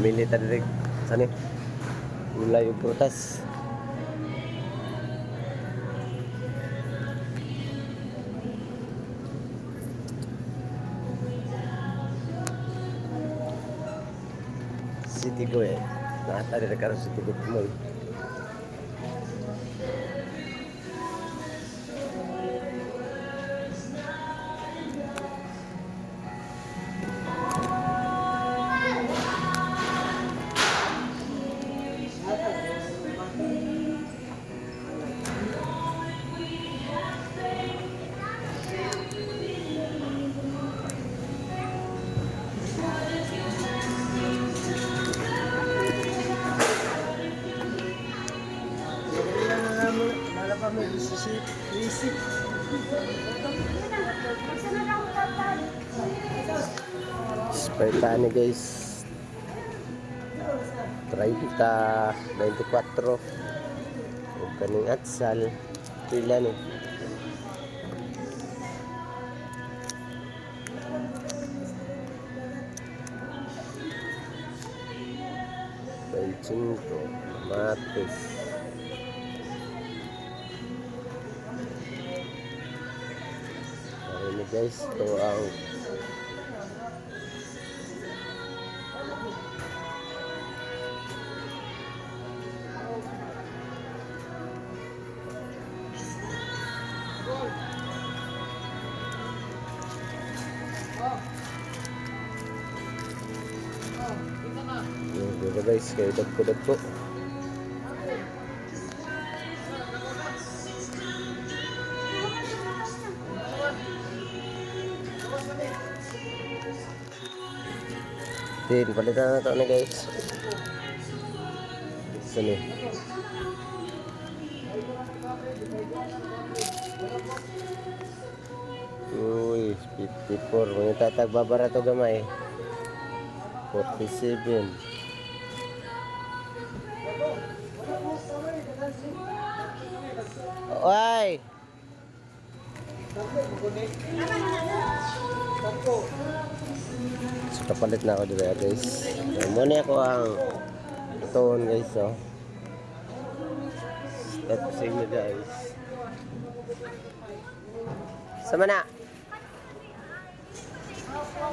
Mamili tayo rin. Saan eh? Gulay yung prutas. City ko eh. Nakatali na karoon City ko Mall. Spaitani guys, 30, 24 o kaning atsal pila ni Bencinto, Matis. Ini guys, ito ang yung guys, kayo dagko-dagko. Din, palitan na ito na guys. Sini. Uy, 54. Mga tatagbabara to gamay. 47. Oy! So, kapalit na ako dito guys. So, muna ako ang tone guys. So. Start ko sa inyo guys. Sama na!